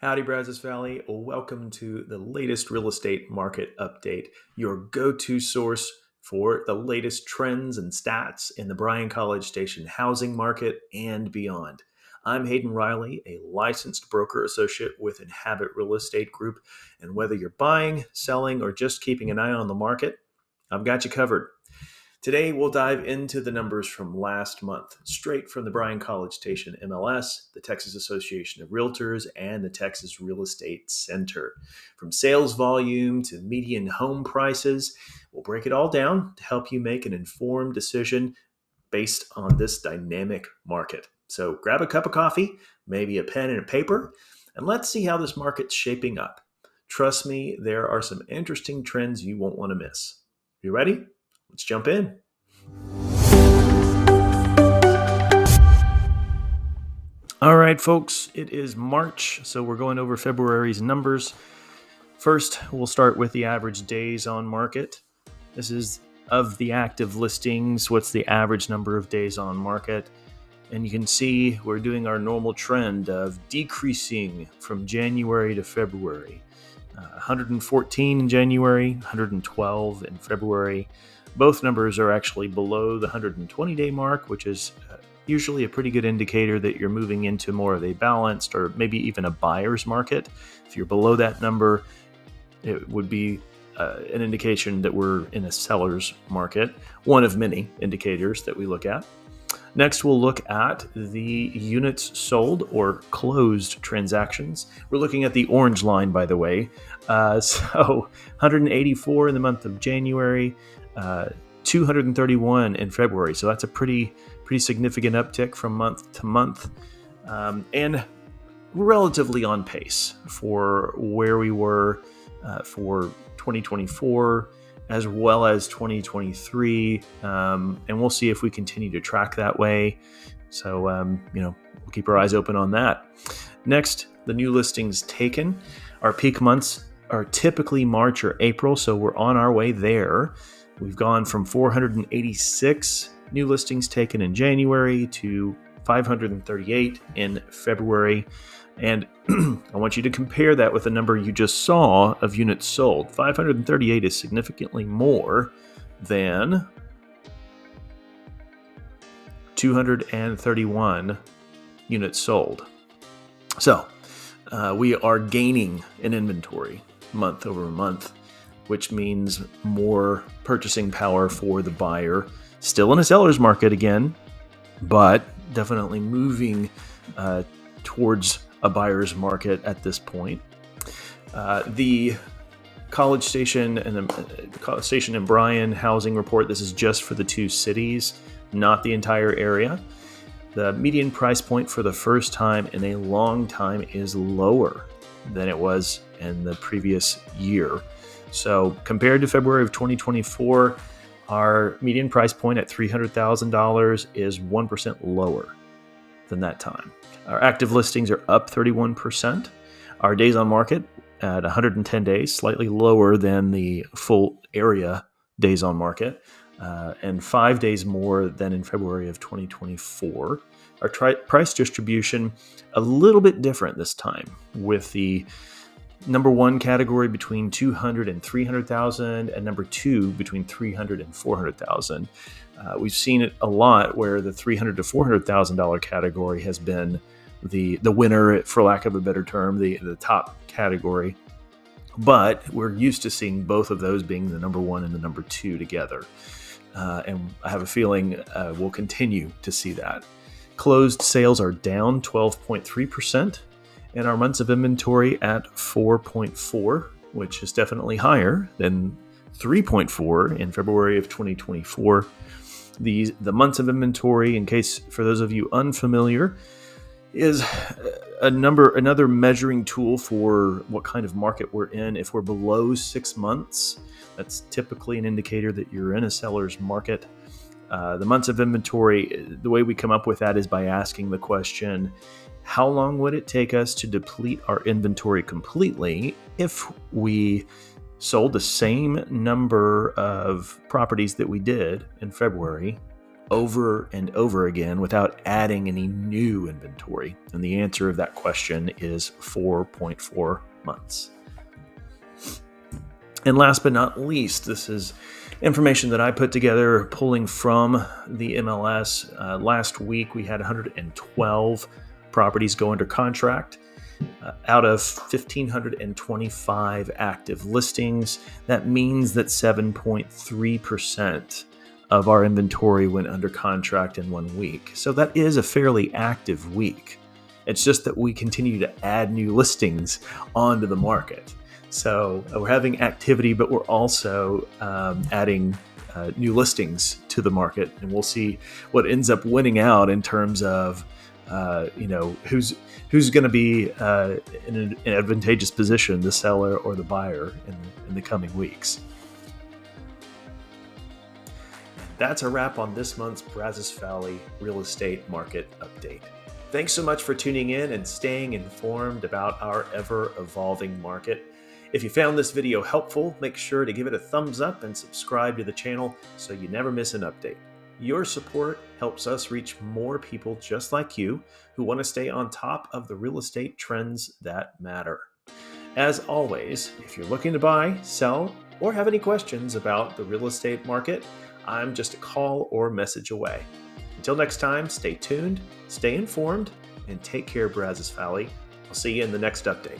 Howdy, Brazos Valley. Welcome to the latest real estate market update, your go-to source for the latest trends and stats in the Bryan-College Station housing market and beyond. I'm Hayden Riley, a licensed broker associate with Inhabit Real Estate Group, and whether you're buying, selling, or just keeping an eye on the market, I've got you covered. Today, we'll dive into the numbers from last month, straight from the Bryan-College Station MLS, the Texas Association of Realtors, and the Texas Real Estate Center. From sales volume to median home prices, we'll break it all down to help you make an informed decision based on this dynamic market. So grab a cup of coffee, maybe a pen and a paper, and let's see how this market's shaping up. Trust me, there are some interesting trends you won't want to miss. You ready? Let's jump in. All right, folks, it is March, so we're going over February's numbers. First, we'll start with the average days on market. This is of the active listings, what's the average number of days on market? And you can see we're doing our normal trend of decreasing from January to February. 114 in January, 112 in February. Both numbers are actually below the 120-day mark, which is usually a pretty good indicator that you're moving into more of a balanced or maybe even a buyer's market. If you're below that number, it would be an indication that we're in a seller's market, one of many indicators that we look at. Next, we'll look at the units sold or closed transactions. We're looking at the orange line, by the way. So 184 in the month of January, 231 in February. So that's a pretty significant uptick from month to month, and relatively on pace for where we were for 2024 as well as 2023, and we'll see if we continue to track that way. So we'll keep our eyes open on that. Next, the new listings taken. Our peak months are typically March or April, so we're on our way there. We've gone from 486 new listings taken in January to 538 in February. And I want you to compare that with the number you just saw of units sold. 538 is significantly more than 231 units sold. So we are gaining in inventory month over month, which means more purchasing power for the buyer. Still in a seller's market again, but definitely moving towards a buyer's market at this point. The College Station and the College Station and Bryan housing report, this is just for the two cities, not the entire area. The median price point for the first time in a long time is lower than it was in the previous year. So compared to February of 2024, our median price point at $300,000 is 1% lower than that time. Our active listings are up 31%. Our days on market at 110 days, slightly lower than the full area days on market, and 5 days more than in February of 2024. Our price distribution, a little bit different this time, with the number one category between 200 and 300,000, and number two between 300 and 400,000. We've seen it a lot where the $300,000 to $400,000 category has been the winner, for lack of a better term, the top category. But we're used to seeing both of those being the number one and the number two together. And I have a feeling we'll continue to see that. Closed sales are down 12.3%, and our months of inventory at 4.4, which is definitely higher than 3.4 in February of 2024. The months of inventory, in case for those of you unfamiliar, is another measuring tool for what kind of market we're in. If we're below 6 months, that's typically an indicator that you're in a seller's market. The months of inventory, the way we come up with that is by asking the question, how long would it take us to deplete our inventory completely if we sold the same number of properties that we did in February over and over again without adding any new inventory? And the answer of that question is 4.4 months. And last but not least, this is information that I put together pulling from the MLS. Last week, we had 112 properties go under contract. Out of 1,525 active listings, that means that 7.3% of our inventory went under contract in 1 week. So that is a fairly active week. It's just that we continue to add new listings onto the market. So we're having activity, but we're also adding new listings to the market, and we'll see what ends up winning out in terms of who's going to be in an advantageous position, the seller or the buyer, in the coming weeks. That's a wrap on this month's Brazos Valley Real Estate Market Update. Thanks so much for tuning in and staying informed about our ever-evolving market. If you found this video helpful, make sure to give it a thumbs up and subscribe to the channel so you never miss an update. Your support helps us reach more people just like you who want to stay on top of the real estate trends that matter. As always, if you're looking to buy, sell, or have any questions about the real estate market, I'm just a call or message away. Until next time, stay tuned, stay informed, and take care, Brazos Valley. I'll see you in the next update.